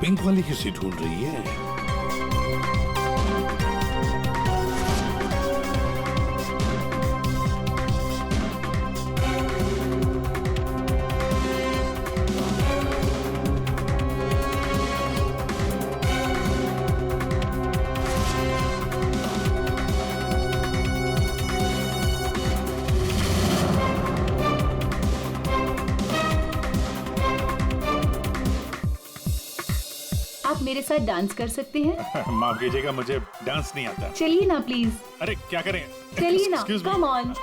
Pink वाली किसी ढूंढ रही है? आप मेरे साथ डांस कर सकते हैं? माफ कीजिएगा, मुझे डांस नहीं आता। चलिए ना प्लीज। अरे क्या करें? चलिए ना, कम ऑन।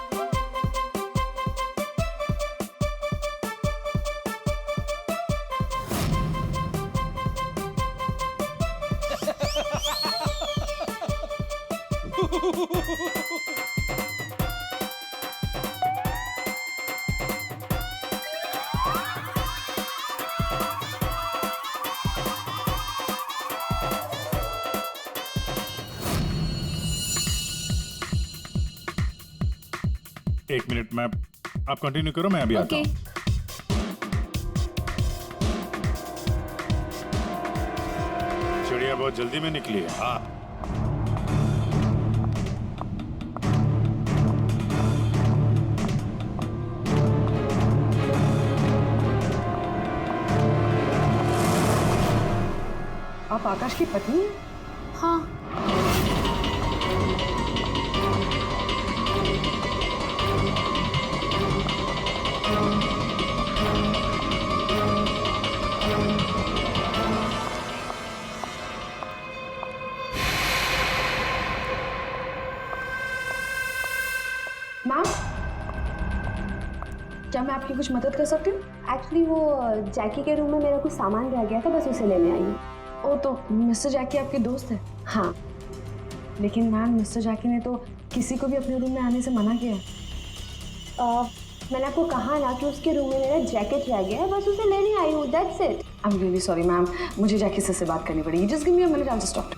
एक मिनट, मैं आप कंटिन्यू करो, मैं अभी आता हूँ। चिड़िया बहुत जल्दी में निकली है। हाँ, आप आकाश की पत्नी हैं? हाँ। मैम, क्या मैं आपकी कुछ मदद कर सकती हूँ? एक्चुअली वो जैकी के रूम में मेरा कुछ सामान रह गया था, बस उसे लेने आई हूँ। ओ, तो मिस्टर जैकी आपके दोस्त है? हाँ, लेकिन मैम मिस्टर जैकी ने तो किसी को भी अपने रूम में आने से मना किया है। मैंने आपको कहा ना कि उसके रूम में मेरा जैकेट रह गया है, बस उसे लेने आई हूँ, that's it. I am really sorry ma'am, मुझे जैकी से बात करनी पड़ेगी। Just give me a minute, I will just talk.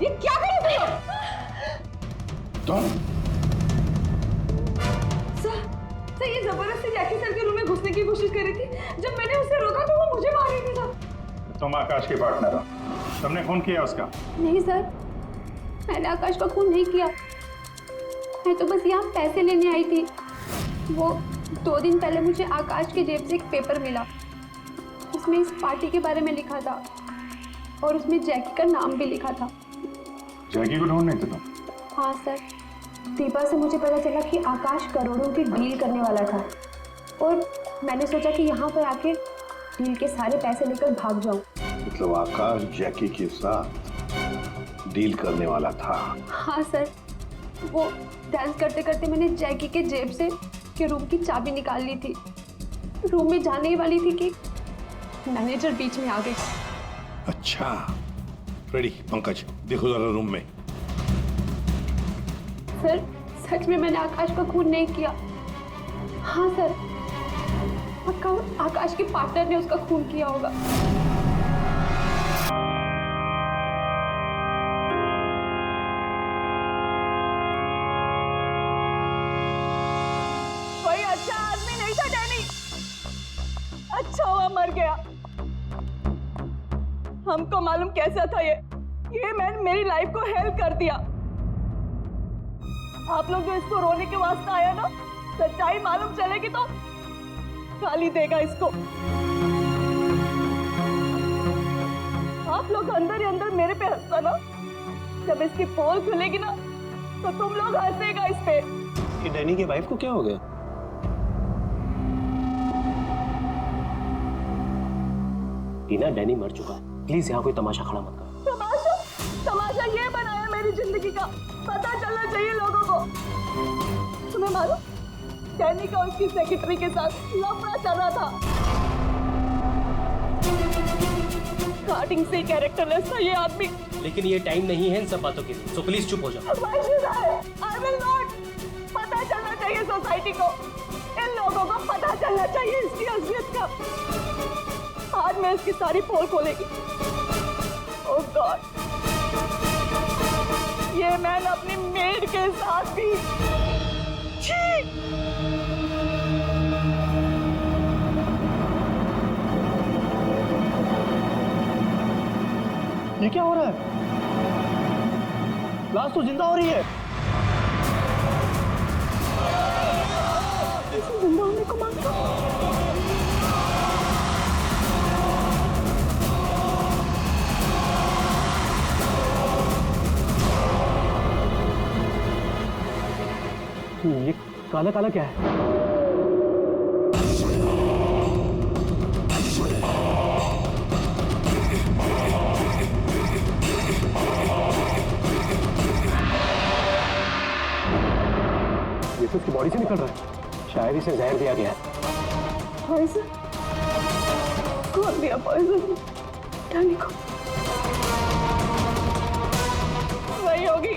ये क्या कर रहे हो? सर, ये जबरदस्ती जैकी सर के रूम में घुसने की कोशिश कर रही थी। जब मैंने उसे रोका तो वो मुझे मार रही थी सर। तुम आकाश के पार्टनर हो, तुमने खून किया उसका? नहीं सर, मैंने आकाश का खून नहीं किया। मैं तो बस यहाँ पैसे लेने आई थी। वो 2 दिन पहले मुझे आकाश के जेब से एक पेपर मिला, उसमें इस पार्टी के बारे में लिखा था और उसमें जैकी का नाम भी लिखा था। जैकी को ढूंढ रहे थे तुम? हाँ सर, दीपा से मुझे पता चला कि आकाश करोड़ों की डील करने वाला था और मैंने सोचा कि यहाँ पर आके डील के सारे पैसे लेकर भाग जाऊँ। मतलब आकाश जैकी के साथ डील करने वाला था? हाँ सर, वो डांस करते करते मैंने जैकी के जेब से के रूम की चाबी निकाल ली थी। रूम में जाने ही वाली थी कि मैनेजर बीच में आ गई। अच्छा, रेडी पंकज, देखो जरा रूम में। सर, सच में मैंने आकाश का खून नहीं किया। हाँ सर, पक्का आकाश के पार्टनर ने उसका खून किया होगा। कोई अच्छा आदमी नहीं था डैनी, अच्छा हुआ मर गया। हमको मालूम कैसा था ये मैंने मेरी लाइफ को हेल्प कर दिया। आप लोग जो इसको रोने के वास्ते आया ना, सच्चाई मालूम चलेगी तो गाली देगा इसको। आप लोग अंदर ही अंदर मेरे पे हंसता ना, जब इसकी पोल खुलेगी ना तो तुम लोग हंसेगा इस पे। कि डैनी के वाइफ को क्या हो गया? टीना, डैनी मर चुका है, प्लीज यहाँ कोई तमाशा खड़ा मत कर। तमाशा ये बनाया मेरी जिंदगी का, पता चलना चाहिए लोगों को। तुम्हें मालूम, डैनी का उसकी सेक्रेटरी के साथ लफड़ा चल रहा था। स्टार्टिंग से कैरेक्टरलेस था ये आदमी। लेकिन ये टाइम नहीं है इन सब बातों के लिए, सो प्लीज चुप हो जाओ। I will not। पता चलना चाहिए सोसाइटी को, इन लोगों को पता चलना चाहिए इसकी असलियत का। आज मैं इसकी सारी पोल खोलेगी। ओह गॉड। ये मैंने अपनी मेड के साथ भी। छी! ये क्या हो रहा है? लाश तो जिंदा हो रही है। जिंदा होने को मांगता। ये काला काला क्या है? ये तो उसकी बॉडी से निकल रहा है। शायद इसे जहर दिया गया है। पॉइजन? कौन दिया पॉइजन? डैनी को। वही होगी।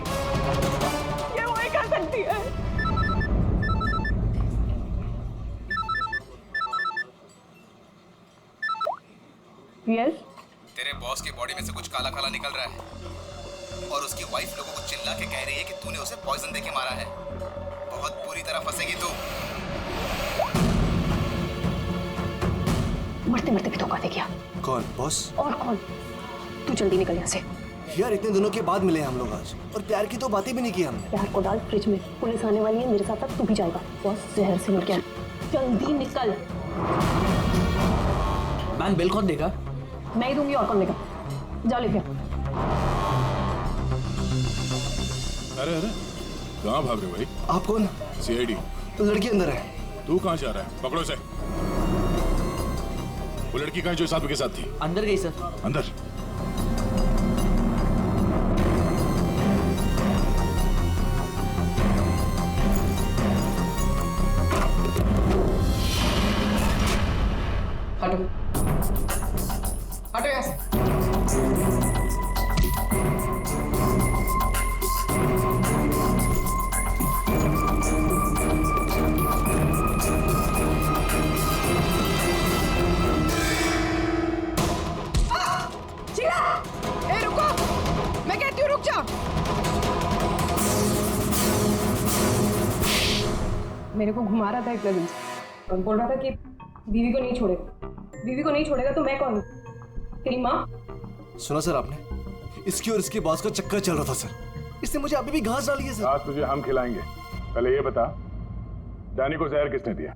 ये वही कर सकती है। यस? तेरे बॉस की बॉडी में से कुछ काला काला निकल रहा है और उसकी वाइफ लोगों को चिल्ला के कह रही है कि तूने उसे पॉइजन देके मारा है। बहुत बुरी तरह फंसेगी तू। मरते मरते भी धोखा दे गया। कौन बॉस? और कौन? तू जल्दी निकल यहाँ से। यार इतने दिनों के बाद मिले हम लोग आज और प्यार की तो बातें भी नहीं की हमने। प्यार को डाल फ्रिज में, पुलिस आने वाली है, मेरे साथ साथ तू भी जाएगा। बॉस जहर से मर गया। जल्दी निकल। मैन बिल कौन देगा? मैं ही दूंगी, और कौन देगा? जाओ लेके। अरे अरे कहाँ भाग रहे हो भाई? आप कौन? सीआईडी। तो लड़की अंदर है। तू कहाँ जा रहा है? पकड़ो इसे। वो लड़की कहाँ जो इस आदमी के साथ थी? अंदर गई सर। अंदर। हटो हटो यहाँ से। ए रुको, मैं कहती हूँ रुक जा। मेरे को घुमा रहा था एक दिन और बोल रहा था कि बीवी को नहीं छोड़ेगा। बीवी को नहीं छोड़ेगा तो मैं कौन हूँ? तेरी माँ? सुना सर आपने? इसकी और इसके बॉस का चक्कर चल रहा था सर। इसने मुझे अभी भी घास डाली है सर। आज तुझे हम खिलाएंगे। पहले ये बता, डैनी को जहर किसने दिया?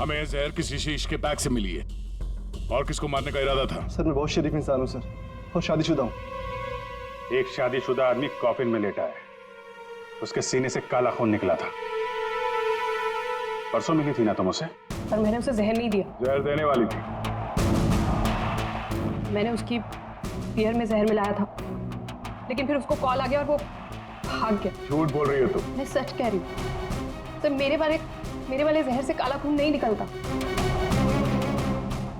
हमें जहर किसी शीश के बैग से मिली है और किसको मारने का इरादा था? सर मैं बहुत शरीफ इंसान हूँ सर और शादीशुदा हूँ। एक शादीशुदा आदमी कॉफिन में लेटा है, उसके सीने से काला खून निकला था। परसों मिली थी ना तुम उसे? पर मैंने उसे जहर नहीं दिया। जहर देने वाली थी। मैंने उसकी बियर में जहर मिलाया था, लेकिन फिर उसको कॉल आ गया और वो भाग गया। झूठ बोल रही हो तुम। मैं सच कह रही हूँ। तो मेरे वाले जहर से काला खून नहीं निकलता।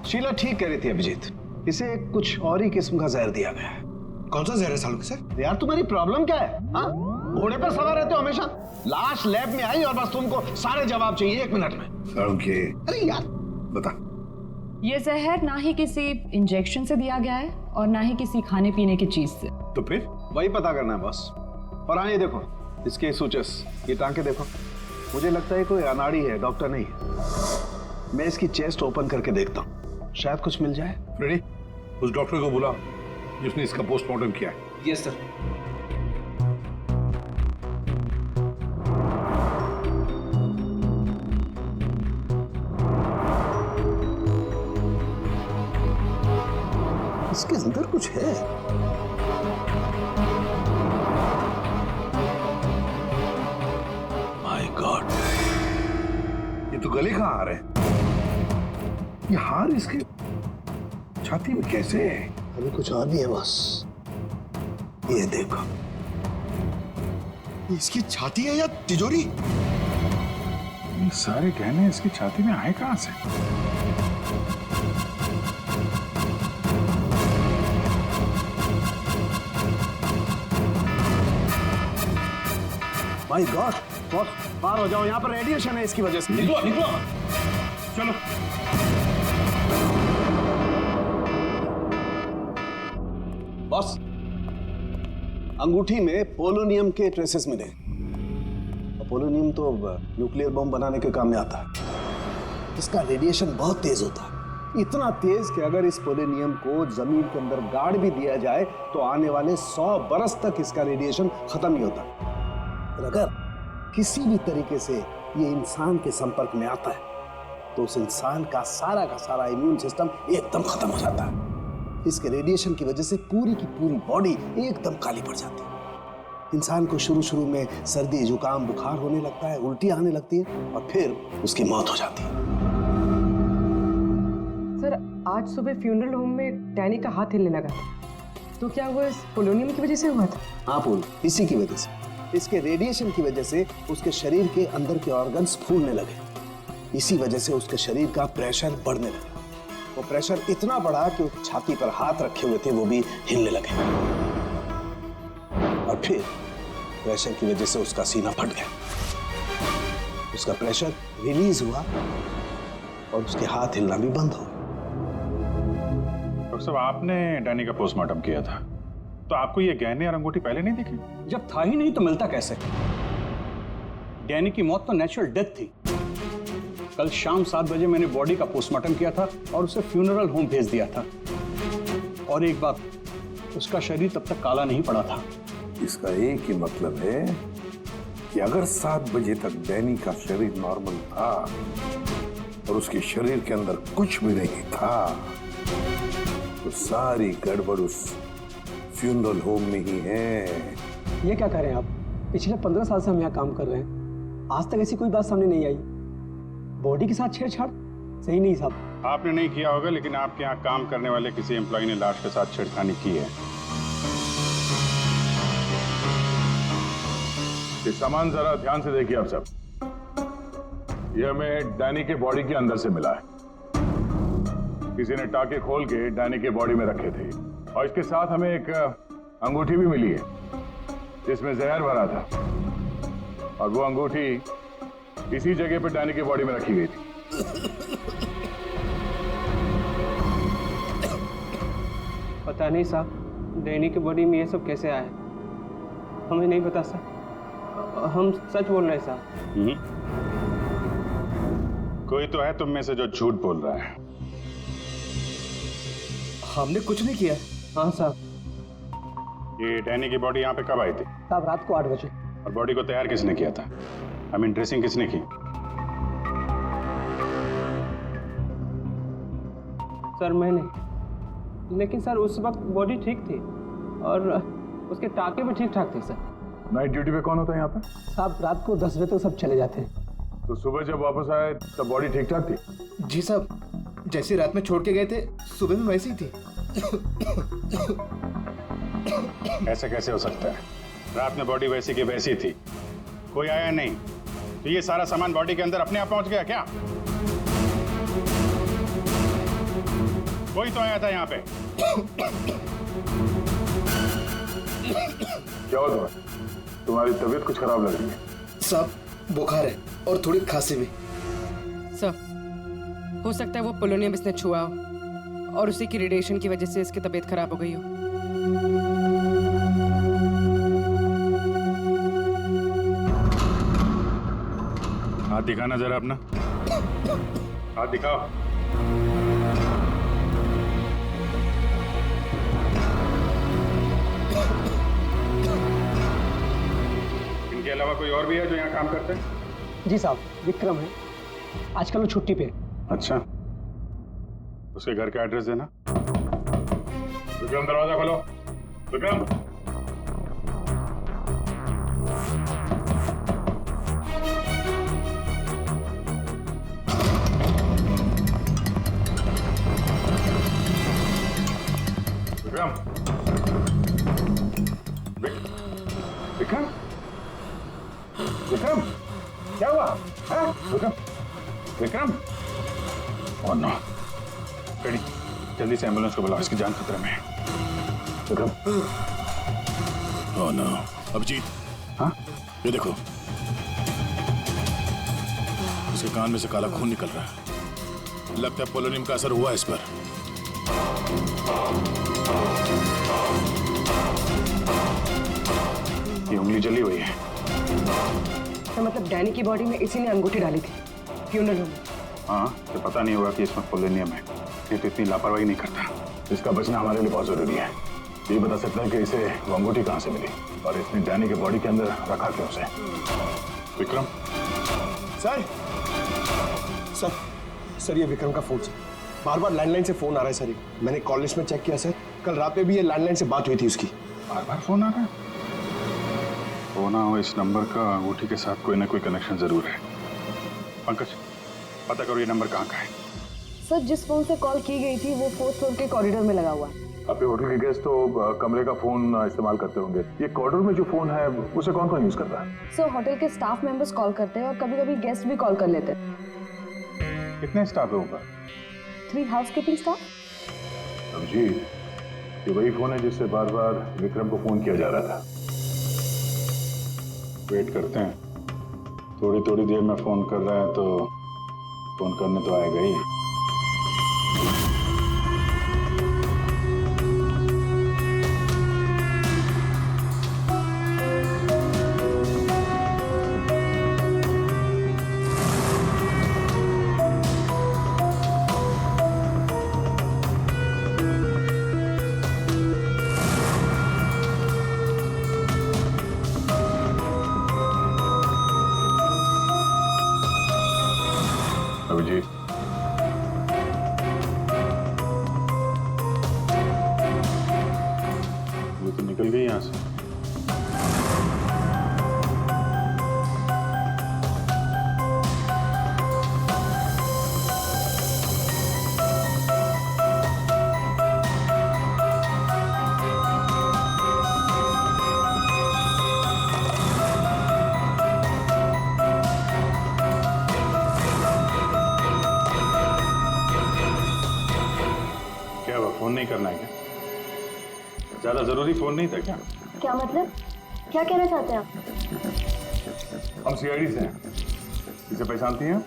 शीला ठीक कह रही थी अभिजीत, इसे कुछ और ही किस्म का जहर दिया गया है। कौन सा जहर है सालों के सर? यार तुम्हारी प्रॉब्लम क्या है? हाँ, घोड़े पर सवार रहते हो हमेशा। लाश लैब में आई और बस तुमको सारे जवाब चाहिए 1 मिनट में। अरे यार बता। ये जहर ना ही किसी इंजेक्शन से दिया गया है और ना ही किसी खाने पीने की चीज से। तो फिर वही पता करना है बॉस। और हाँ ये देखो, इसके सूचस, ये टांके देखो। मुझे लगता है कोई अनाड़ी है, डॉक्टर नहीं है। मैं इसकी चेस्ट ओपन करके देखता हूँ, शायद कुछ मिल जाए। रेडी? उस डॉक्टर को बुला जिसने इसका पोस्टमार्टम किया है। Yes sir. इसके अंदर कुछ है। माय गॉड, ये तो गले कहाँ आ रहे हैं? ये हार इसके छाती में कैसे है? अभी कुछ और भी है बस। ये देखो, इसकी छाती है या तिजोरी? ये सारे गहने इसकी छाती में आए कहां से? माय गॉड, बॉस बाहर हो जाओ, यहाँ पर रेडिएशन है इसकी वजह से। निकलो निकलो, चलो। बॉस अंगूठी में पोलोनियम के ट्रेसेस मिले। पोलोनियम तो न्यूक्लियर बम बनाने के काम में आता है। इसका रेडिएशन बहुत तेज होता है, इतना तेज कि अगर इस पोलोनियम को जमीन के अंदर गाड़ भी दिया जाए तो आने वाले 100 बरस तक इसका रेडिएशन खत्म नहीं होता। और अगर किसी भी तरीके से ये इंसान के संपर्क में आता है तो उस इंसान का सारा इम्यून सिस्टम एकदम खत्म हो जाता है। इसके रेडिएशन की वजह से पूरी की पूरी बॉडी एकदम काली पड़ जाती है। इंसान को शुरू में सर्दी, जुकाम, बुखार होने लगता है, उल्टी आने लगती है और फिर उसकी मौत हो जाती है। सर, आज सुबह फ्यूनरल होम में डैनी का हाथ हिलने लगा, तो क्या वो इस पोलोनियम की वजह से हुआ था? हाँ पूल, इसी की वजह से, इसके रेडिएशन की वजह से उसके शरीर के अंदर के ऑर्गन्स फूलने लगे। इसी वजह से उसके शरीर का प्रेशर बढ़ने लगा। वो प्रेशर इतना बढ़ा कि उसकी छाती पर हाथ रखे हुए थे वो भी हिलने लगे और फिर प्रेशर की वजह से उसका सीना फट गया। उसका प्रेशर रिलीज हुआ और उसके हाथ हिलना भी बंद हो गया। डॉक्टर साहब, आपने डैनी का पोस्टमार्टम किया था, तो आपको ये गहने और अंगूठी पहले नहीं दिखी? जब था ही नहीं तो मिलता कैसे? डैनी की मौत तो नेचुरल डेथ थी। कल शाम 7 बजे मैंने बॉडी का पोस्टमार्टम किया था और उसे फ्यूनरल होम भेज दिया था। और एक बात, उसका शरीर तब तक काला नहीं पड़ा था। इसका एक ही मतलब है कि अगर 7 बजे तक डैनी का शरीर नॉर्मल था और उसके शरीर के अंदर कुछ भी नहीं था, तो सारी गड़बड़ उस फ्यूनरल होम में ही है। ये क्या कह रहे हैं आप? पिछले 15 साल से हम यहाँ काम कर रहे हैं, आज तक ऐसी कोई बात सामने नहीं आई। बॉडी के साथ छेड़छाड़ सही नहीं साहब। आपने नहीं किया होगा, लेकिन आपके यहाँ काम करने वाले किसी एम्प्लॉय ने लाश के साथ छेड़खानी की है। ये सामान जरा ध्यान से देखिए आप सब। ये हमें डैनी के बॉडी के अंदर से मिला है। किसी ने टाके खोल के डैनी के बॉडी में रखे थे और इसके साथ हमें एक अंगूठी भी मिली है जिसमें जहर भरा था, और वो अंगूठी इसी जगह पे डैनी की बॉडी में रखी गई थी। पता नहीं साहब, डैनी की बॉडी में ये सब कैसे आया, हमें नहीं पता सर। हम सच बोल रहे हैं साहब। कोई तो है तुम में से जो झूठ बोल रहा है। हमने कुछ नहीं किया। हाँ साहब। ये डैनी की बॉडी यहाँ पे कब आई थी? साहब, रात को 8 बजे। और बॉडी को तैयार किसने किया था? आई मीन ड्रेसिंग किसने की? सर मैंने, लेकिन सर उस वक्त बॉडी ठीक थी और उसके टाके भी ठीक ठाक थे सर। नाइट ड्यूटी पे कौन होता है यहाँ पे? साहब, रात को 10 बजे तक सब चले जाते हैं। तो सुबह जब वापस आए तब बॉडी ठीक ठाक थी? जी साहब, जैसे रात में छोड़ के गए थे सुबह में वैसी ही थी। ऐसे कैसे हो सकता है? रात में बॉडी वैसी की वैसी थी, कोई आया नहीं, तो ये सारा सामान बॉडी के अंदर अपने आप पहुंच गया क्या? कोई तो आया था यहाँ पे। क्या हुआ तुम्हें? तुम्हारी तबीयत कुछ खराब लग रही है। साहब, बुखार है और थोड़ी खांसी भी। सर, हो सकता है वो पोलोनियम इसने छुआ हो और उसी की रेडिएशन की वजह से इसकी तबीयत खराब हो गई हो। हाथ दिखाना जरा अपना, हाथ दिखाओ। इनके अलावा कोई और भी है जो यहाँ काम करते हैं? जी साहब, विक्रम है, आजकल वो छुट्टी पे। अच्छा, उसके घर का एड्रेस देना। विक्रम, दरवाजा खोलो। विक्रम, विक्रम, विक्रम, विक्रम, क्या हुआ? Vikram, Vikram, oh no, ready, जल्दी से एम्बुलेंस को बुलाओ, इसकी जान खतरे में है। विक्रम, ओह नो, अभिजीत, हाँ, ये देखो, इसके कान में से काला खून निकल रहा है। लगता है पोलोनियम का असर हुआ इस पर। ये उंगली जली हुई है। तो मतलब डैनी की बॉडी में इसी ने अंगूठी डाली थी फ्यूनरल होम। हाँ, तो पता नहीं होगा कि इसमें पोलेनियम है। ये तो इतनी लापरवाही नहीं करता। इसका बचना हमारे लिए बहुत जरूरी है। ये बता सकता है कि इसे वो अंगूठी कहाँ से मिली और इसने डैनी के बॉडी के अंदर रखा क्यों उसे। विक्रम। सर सर ये विक्रम का फोन सर। बार बार लैंडलाइन से फोन आ रहा है सर। मैंने कॉल लिस्ट में चेक किया सर। कल रात में भी ये लैंडलाइन से बात हुई थी उसकी। बार बार फोन आ रहा है। होना हो इस नंबर का अंगूठी के साथ कोई ना कोई कनेक्शन जरूर है। पंकज, पता करो ये नंबर कहाँ का है। सर, जिस फोन से कॉल की गई थी वो 4th फ्लोर के कॉरिडोर में लगा हुआ है। आपके होटल के गेस्ट तो कमरे का फोन इस्तेमाल करते होंगे। ये कॉरिडोर में जो फोन है उसे कौन कौन यूज करता है? सर, होटल के स्टाफ मेंबर्स कॉल करते हैं और कभी-कभी गेस्ट भी कॉल कर लेते हैं। कितने स्टाफ है ऊपर? 3 हाउसकीपिंग स्टाफ। अभिजीत, ये वही फोन है जिससे बार बार विक्रम को फोन किया जा रहा था। वेट करते हैं। थोड़ी देर में फोन कर रहा है तो फोन करने तो आएगा ही। अभिजीत, ये तो निकल गई यहाँ से। फोन नहीं करना है क्या? ज्यादा जरूरी फोन नहीं था क्या? क्या मतलब? क्या कहना चाहते हैं आप? हम सीआईडी से हैं। इसे पहचानती हैं?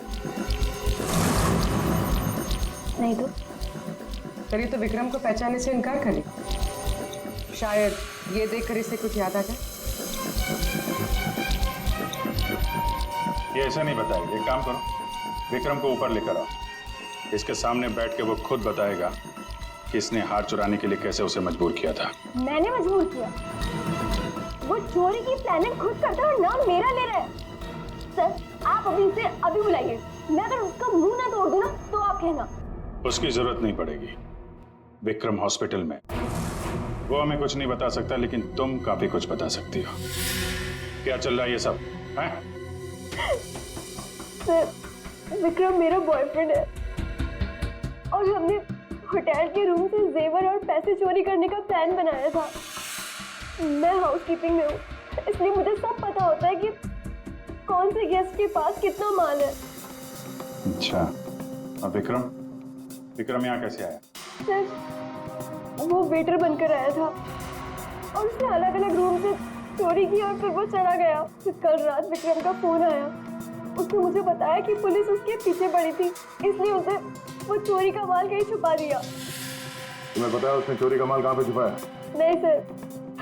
नहीं तो। सर, ये तो विक्रम को पहचानने से इनकार करे। शायद ये देखकर इसे कुछ याद आ जाए। ये ऐसा नहीं बताएगा। एक काम करो, विक्रम को ऊपर लेकर आओ। इसके सामने बैठ के वो खुद बताएगा कि इसने हार चुराने के लिए कैसे उसे मजबूर किया था। मैंने मजबूर किया? वो चोरी की प्लानिंग खुद करता है और नाम मेरा ले रहा है। सर, आप अभी इसे अभी बुलाइए। मैं अगर उसका मुंह ना तोड़ दूं ना तो आप कहना। उसकी जरूरत नहीं पड़ेगी। विक्रम हॉस्पिटल में, वो हमें कुछ नहीं बता सकता, लेकिन तुम काफी कुछ बता सकती हो। क्या चल रहा है ये सब है? सर, विक्रम मेरा बॉयफ्रेंड है और हमने होटल के रूम से जेवर और पैसे चोरी करने का प्लान बनाया था। मैं हाउसकीपिंग में हूँ, इसलिए मुझे सब पता होता है कि कौन से गेस्ट के पास कितना माल है। अच्छा, अब विक्रम यहाँ कैसे आया? सर, वो वेटर बनकर आया था और उसने अलग अलग रूम से चोरी की और फिर वो चला गया। फिर कल रात विक्रम का फोन आया। उसने मुझे बताया कि पुलिस उसके पीछे पड़ी थी, इसलिए उसे वो चोरी का माल कहीं छुपा दिया। तुम्हें पता है उसने चोरी का माल कहाँ पे छुपाया? नहीं सर,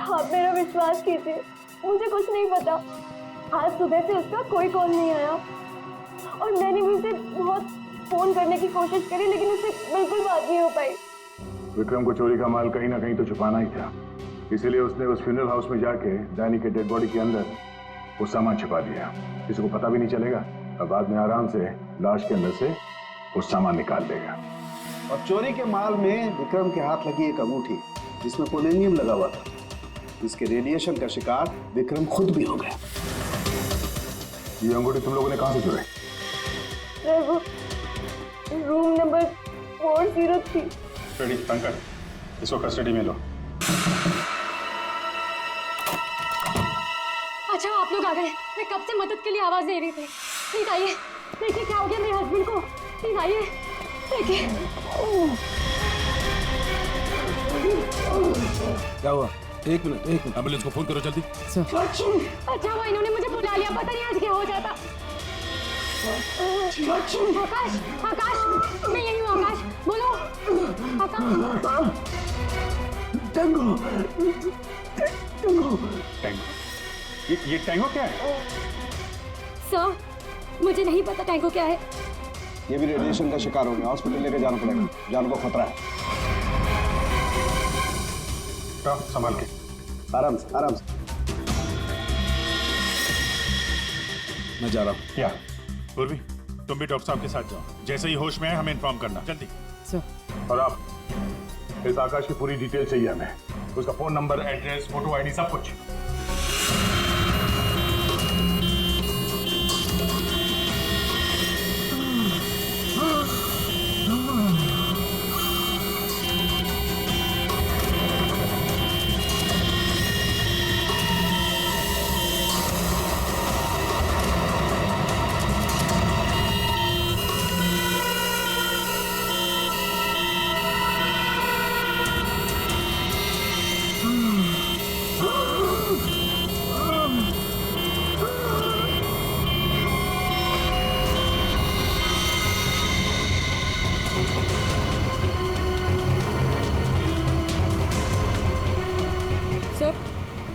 आप मेरा विश्वास कीजिए, मुझे कुछ नहीं पता। आज सुबह से उसका कोई कॉल नहीं आया और मैंने भी उसे बहुत फोन करने की कोशिश करी, लेकिन उससे बिल्कुल बात नहीं हो पाई। विक्रम को चोरी का माल कहीं ना कहीं तो छुपाना ही था, इसीलिए उसने उस फ्यूनरल हाउस में जाके डैनी के डेड बॉडी के अंदर वो सामान छुपा दिया। किसी को पता भी नहीं चलेगा और बाद में आराम से लाश के अंदर से वो सामान निकाल देगा। और चोरी के माल में विक्रम के हाथ लगी एक अंगूठी जिसमें पोलेनियम लगा हुआ था, जिसके रेडिएशन का शिकार विक्रम खुद भी हो गया। ये अंगूठी तुम लोगों ने कहां से चुराई? सर, वो रूम नंबर 403। रेडी पंकज, इसको कस्टडी में लो। अच्छा, आप लोग आ गए। मैं कब से मदद के लिए आवाज दे रही थी। प्लीज आइए, देखिए क्या हो गया मेरे हस्बैंड को। प्लीज आइए, देखिए। क्या हुआ? एक मिनट एम्बुलेंस को फोन करो जल्दी। अच्छा, वो इन्होंने मुझे बुला लिया, पता नहीं आज क्या हो जाता। आकाश, मैं यही हूँ। आकाश, बोलो। टैंगो ये टैंगो क्या है? सर मुझे नहीं पता टैंगो क्या है। ये भी रेडिएशन का शिकार हो गया, हॉस्पिटल लेके जाना पड़ेगा, जान को खतरा है। संभाल के, आराम से आराम से। मैं जा रहा हूँ। क्या पूर्वी, तुम भी डॉक्टर साहब के साथ जाओ, जैसे ही होश में आए हमें इन्फॉर्म करना, जल्दी। और आप इस आकाश की पूरी डिटेल चाहिए हमें, उसका phone number, address, photo ID, सब कुछ।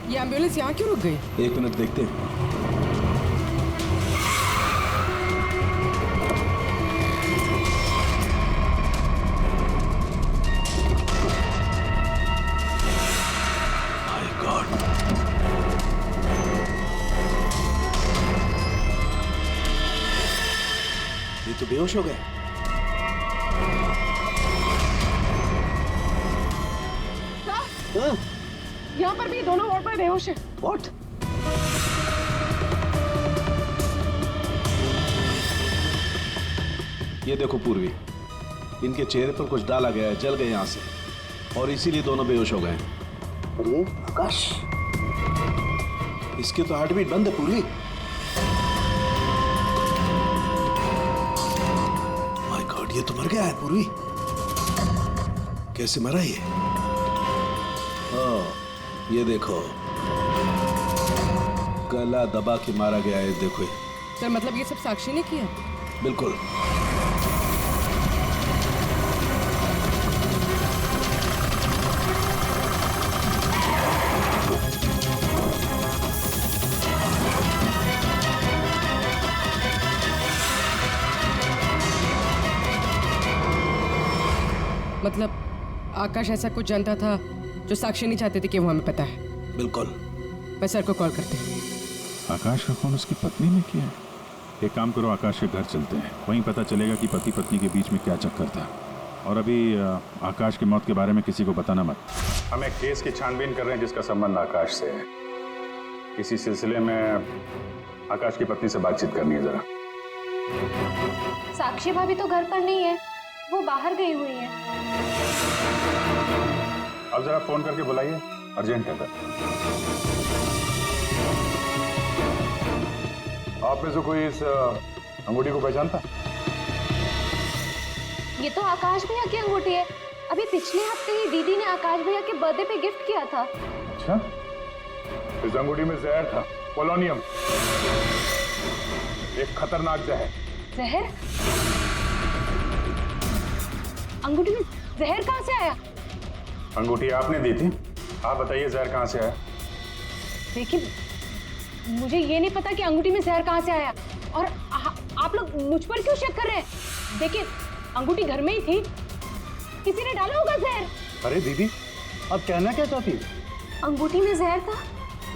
ये एम्बुलेंस यहाँ क्यों रुक गई? 1 मिनट देखते हैं। My God. ये तो बेहोश हो गए। यहाँ पर भी दोनों वार्ड में बेहोश है। What? ये देखो पूर्वी, इनके चेहरे पर कुछ डाला गया है, जल गए यहाँ से, और इसीलिए दोनों बेहोश हो गए। और ये आकाश, इसके तो हार्ट बीट बंद है पूर्वी। माय गॉड, ये तो मर गया है पूर्वी। कैसे मरा ये? ये देखो, गला दबा के मारा गया है, देखो। सर मतलब ये सब साक्षी ने किया? बिल्कुल। मतलब आकाश ऐसा कुछ जानता था जो साक्षी नहीं चाहते थे कि वो हमें पता है। बिल्कुल। मैं सर को कॉल करते हैं। आकाश का फोन उसकी पत्नी ने किया है। एक काम करो, आकाश के घर चलते हैं, वहीं पता चलेगा कि पति पत्नी के बीच में क्या चक्कर था। और अभी आकाश की मौत के बारे में किसी को बताना मत। हम एक केस की छानबीन कर रहे हैं जिसका संबंध आकाश से है। इसी सिलसिले में आकाश की पत्नी से बातचीत करनी है जरा। साक्षी भाभी तो घर पर नहीं है, वो बाहर गई हुई है। अब जरा फोन करके बुलाइए, अर्जेंट है। आप में से कोई इस अंगूठी को पहचानता? ये तो आकाश भैया की अंगूठी है। अभी पिछले हफ्ते ही दीदी ने आकाश भैया के बर्थडे पे गिफ्ट किया था। अच्छा, इस अंगूठी में जहर था, पोलोनियम, एक खतरनाक जहर। जहर? अंगूठी में जहर कहाँ से आया? अंगूठी आपने दी थी, आप बताइए जहर कहाँ से आया? देखिए, मुझे ये नहीं पता कि अंगूठी में जहर कहाँ से आया, और आप लोग मुझ पर क्यों शक कर रहे हैं? देखिए, अंगूठी घर में ही थी, किसी ने डाला होगा जहर। अरे दीदी, आप कहना क्या चाहती है? अंगूठी में जहर था,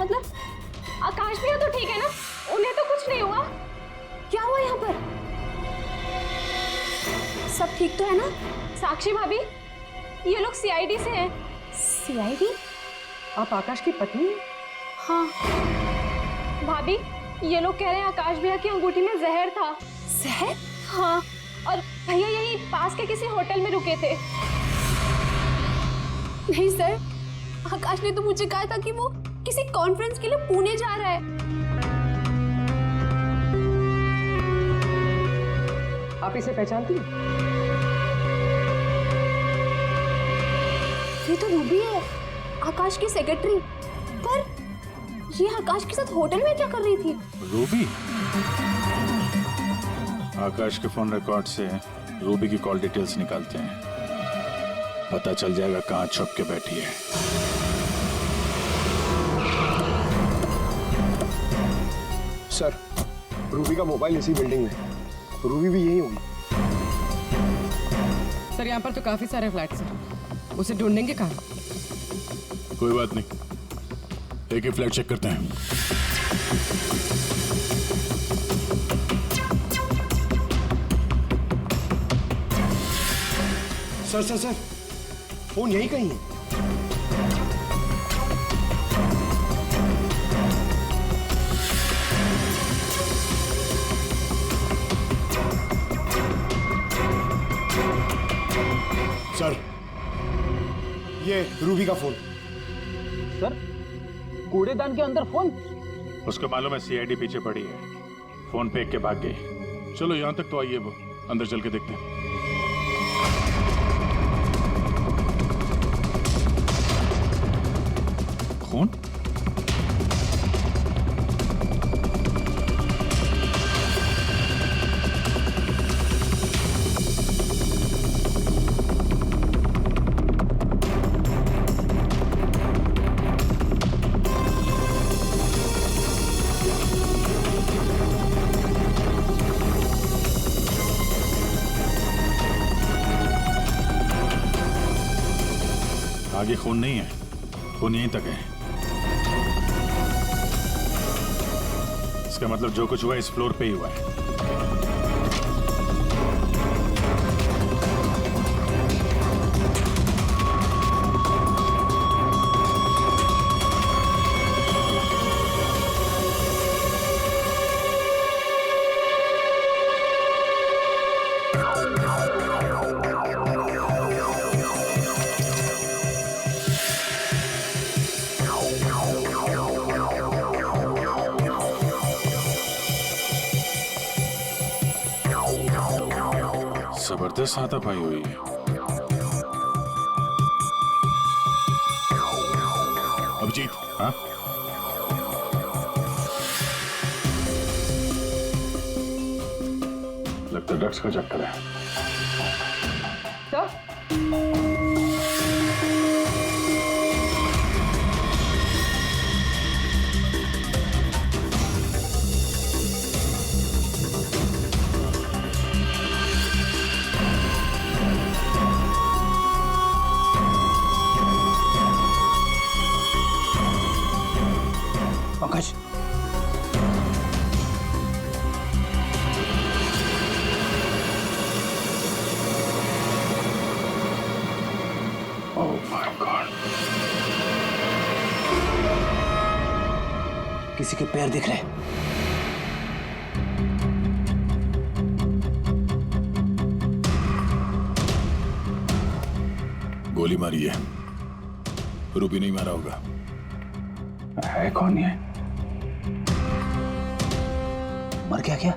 मतलब आकाश भैया तो ठीक है ना, उन्हें तो कुछ नहीं हुआ। क्या हुआ यहाँ पर? सब ठीक तो है ना? साक्षी भाभी, ये लोग सीआईडी से हैं। सीआईडी? आप आकाश की पत्नी हैं? हाँ भाभी, ये लोग कह रहे हैं आकाश भैया की अंगूठी में जहर था। जहर? हाँ, और भैया यही पास के किसी होटल में रुके थे। नहीं सर, आकाश ने तो मुझे कहा था कि वो किसी कॉन्फ्रेंस के लिए पुणे जा रहा है। आप इसे पहचानती हैं? ये तो रूबी है, आकाश की सेक्रेटरी। पर ये आकाश के साथ होटल में क्या कर रही थी? रूबी? आकाश के फोन रिकॉर्ड से रूबी की कॉल डिटेल्स निकालते हैं, पता चल जाएगा कहाँ छुप के बैठी है। सर, रूबी का मोबाइल इसी बिल्डिंग में है। रूबी भी यही होगी। सर यहाँ पर तो काफी सारे फ्लैट्स हैं, उसे ढूंढेंगे कहाँ? कोई बात नहीं, एक ही फ्लैट चेक करते हैं। सर सर सर, फोन यही कहीं है। सर, ये रूबी का फोन। सर, कूड़ेदान के अंदर फोन? उसको मालूम है सीआईडी पीछे पड़ी है, फोन फेंक के भाग गई। चलो यहाँ तक तो आइए, वो अंदर चल के देखते हैं। खून? आगे खून नहीं है, खून यहीं तक है। इसका मतलब जो कुछ हुआ इस फ्लोर पे ही हुआ है। जबरदस्त हाथापाई हुई है। अभिजीत, हाँ? लगता है ड्रग्स का चक्कर है। पंकज, ओह माय गॉड, किसी के पैर दिख रहे। गोली मारी है, रूबी नहीं मारा होगा। है कौन ये? मर गया क्या?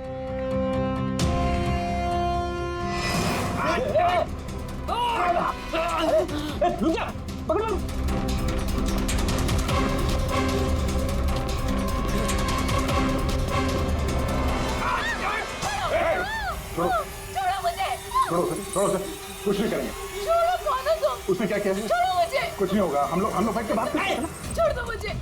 रुक जा, पकड़ लो। छोड़ो मुझे। छोड़ो सर, छोड़ो सर, कुछ नहीं करेंगे। छोड़ो, कौन हो तुम? उसने क्या किया है? छोड़ो मुझे। कुछ नहीं होगा, हम लोग बैठ के बात करते हैं ना। छोड़ दो मुझे।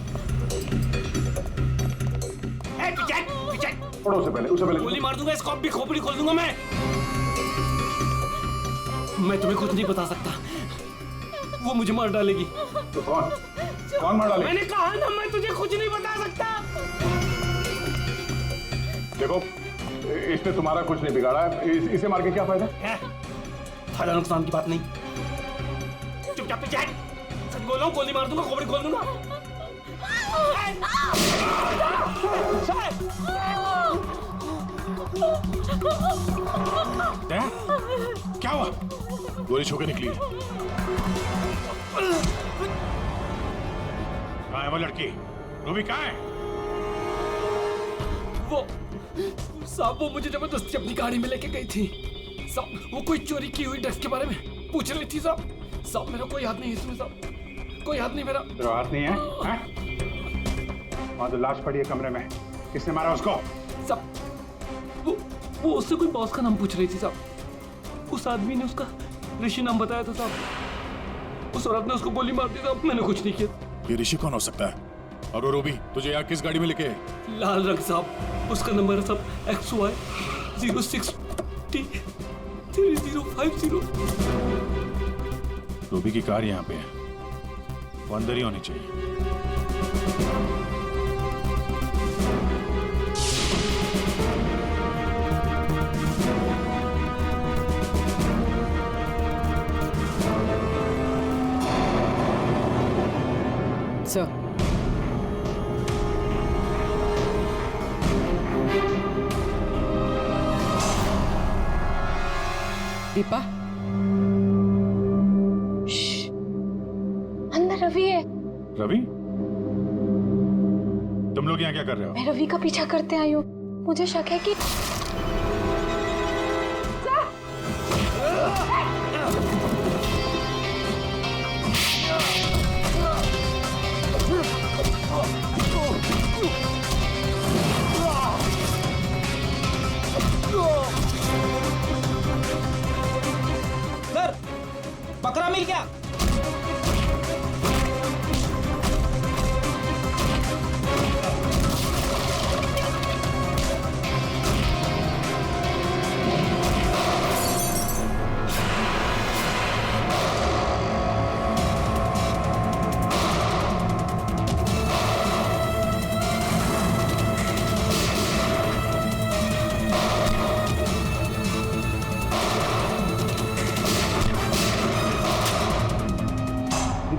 छोड़ो उसे पहले गोली मार दूंगा, स्कॉप भी खोपड़ी खोल दूंगा मैं तुम्हें कुछ नहीं बता सकता, वो मुझे मार डालेगी। तो कौन मार डालेगी? मैंने कहा ना, मैं तुझे कुछ नहीं बता सकता। देखो, इसने तुम्हारा कुछ नहीं बिगाड़ा है, इसे मार के क्या फायदा? फायदा नुकसान की बात नहीं, चुपचाप पीछे हट। सच बोल रहा हूँ, गोली मार दूंगा, खोपड़ी खोल दूंगा। क्या हुआ? गोली छू के निकली है। कहाँ है वो लड़की? रूबी कहाँ है? वो साहब, वो मुझे जबरदस्ती अपनी गाड़ी में लेके गई थी साहब। वो कोई चोरी की हुई ड्रग्स के बारे में पूछ रही थी साहब। मेरा कोई हाथ नहीं है इसमें साहब, कोई हाथ नहीं मेरा। तेरा हाथ नहीं है? वहाँ तो लाश पड़ी है कमरे में, किसने मारा उसको? साहब, वो उससे कोई बॉस का नाम पूछ रही थी साहब। उस आदमी ने उसका ऋषि नाम बताया था साहब। उस औरत ने उसको गोली मार दी साहब, मैंने कुछ नहीं किया। ये ऋषि कौन हो सकता है? और वो रूबी तुझे यहाँ किस गाड़ी में लेके आए? लाल रंग साहब, उसका नंबर है साहब XY 06T3050। रूबी की कार यहाँ पे है, वो अंदर ही होनी चाहिए। सर, दीपा, अंदर रवि है। रवि, तुम लोग यहाँ क्या कर रहे हो? मैं रवि का पीछा करते आई हूँ। मुझे शक है कि सर, बकरा मिल गया।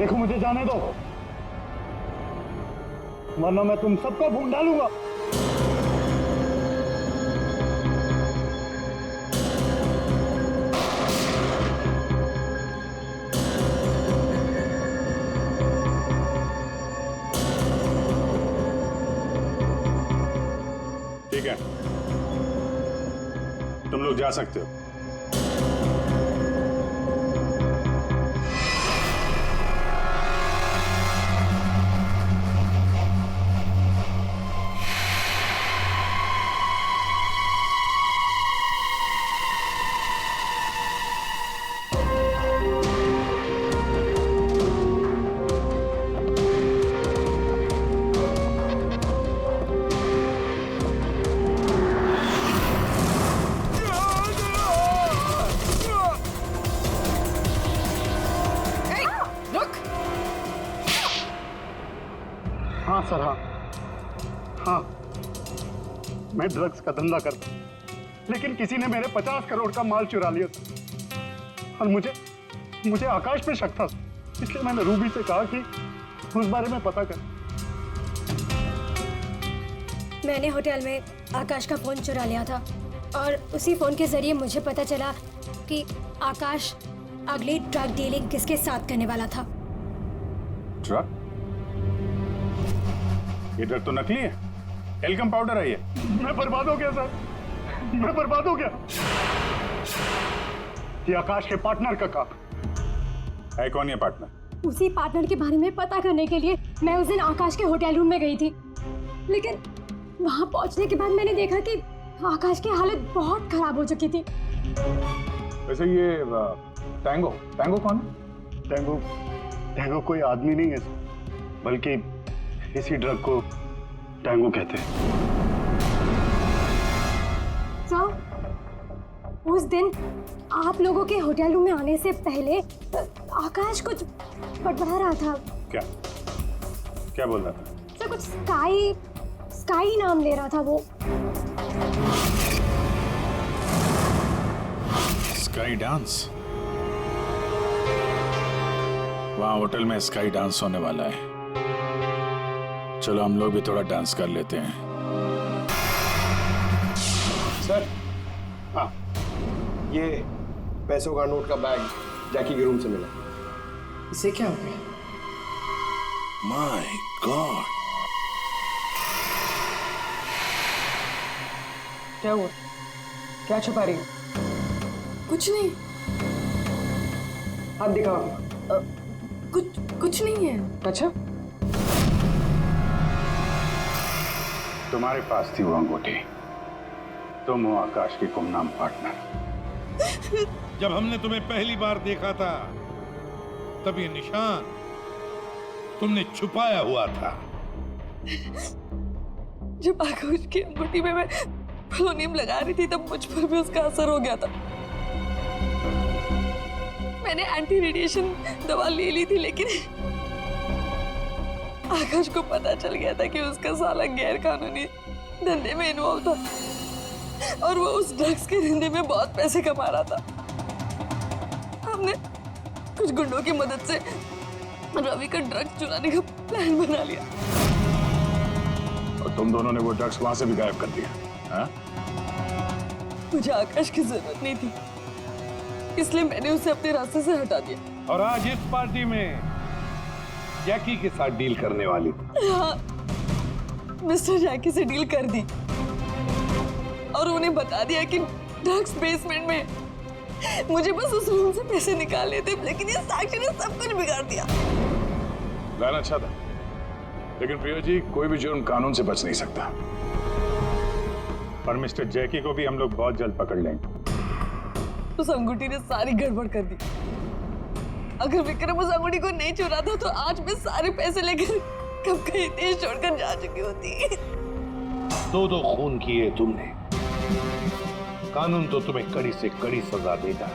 देखो मुझे जाने दो, वरना मैं तुम सबको भून डालूंगा। ठीक है, तुम लोग जा सकते हो। हाँ सर, हाँ हाँ, मैं ड्रग्स का धंधा करता हूँ, लेकिन किसी ने मेरे 50 करोड़ का माल चुरा लिया था और मुझे आकाश पे शक था, इसलिए मैंने रूबी से कहा कि उस बारे में पता कर। मैंने होटल में आकाश का फोन चुरा लिया था और उसी फोन के जरिए मुझे पता चला कि आकाश अगली ड्रग डीलिंग किसके साथ करने वाला था। ड्रग? ये ड्रग तो नकली है, एल्कम पाउडर है ये। मैं बर्बाद हो गया सर, मैं बर्बाद हो गया। ये आकाश के पार्टनर का काम है। कौन ये पार्टनर? उसी पार्टनर के बारे में पता करने के लिए मैं उस दिन आकाश के होटल रूम में गई थी, लेकिन वहां पहुंचने के बाद मैंने देखा कि आकाश की हालत बहुत खराब हो चुकी थी। वैसे ये टैंगो कौन है? टैंगो कोई आदमी नहीं है बल्कि इसी ड्रग को टैंगो कहते हैं। सर, उस दिन आप लोगों के होटल रूम में आने से पहले आकाश कुछ बड़बड़ा रहा था। क्या बोल रहा था? सर, कुछ स्काई नाम ले रहा था वो। Sky dance? वहां होटल में स्काई डांस होने वाला है। चलो हम लोग भी थोड़ा डांस कर लेते हैं। सर, हाँ, ये पैसों का नोट का बैग जैकी के रूम से मिला। इसे क्या हो गया? माय गॉड, क्या हुआ? क्या छुपा रही हो? कुछ नहीं। हाथ दिखाओ। कुछ नहीं है। अच्छा, तुम्हारे पास थी वो अंगूठी, तुम हो आकाश की गुमनाम पार्टनर। जब हमने तुम्हें पहली बार देखा था तब ये निशान तुमने छुपाया हुआ था, जब आकाश की अंगूठी में मैं पोलोनियम लगा रही थी तब मुझ पर भी उसका असर हो गया था। मैंने एंटी रेडिएशन दवा ले ली थी, लेकिन आकाश को पता चल गया था कि उसका साला गैर कानूनी धंधे में इन्वॉल्व था और वो उस ड्रग्स के धंधे में बहुत पैसे कमा रहा था। हमने कुछ गुंडों की मदद से रवि का ड्रग्स चुराने का प्लान बना लिया। और तुम दोनों ने वो ड्रग्स वहां से भी गायब कर दिया, हाँ? मुझे आकाश की जरूरत नहीं थी, इसलिए मैंने उसे अपने रास्ते से हटा दिया। और आज इस पार्टी में जैकी के साथ डील करने वाली। हाँ, मिस्टर जैकी से डील कर दी और उन्हें बता दिया कि ड्रग्स बेसमेंट में। मुझे बस उस रूम से पैसे निकालने थे, लेकिन ये साक्षी ने सब कुछ बिगाड़ दिया। प्लान अच्छा था, लेकिन प्रिया जी, कोई भी जुर्म कानून से बच नहीं सकता। और मिस्टर जैकी को भी हम लोग बहुत जल्द पकड़ लेंगे। उस अंगूठी ने सारी गड़बड़ कर दी। अगर विक्रम उस अंगूठी को नहीं चुराता तो आज मैं सारे पैसे लेकर कब कहीं देश छोड़कर जा चुकी होती। दो खून किए तुमने, कानून तो तुम्हें कड़ी से कड़ी सजा देता है।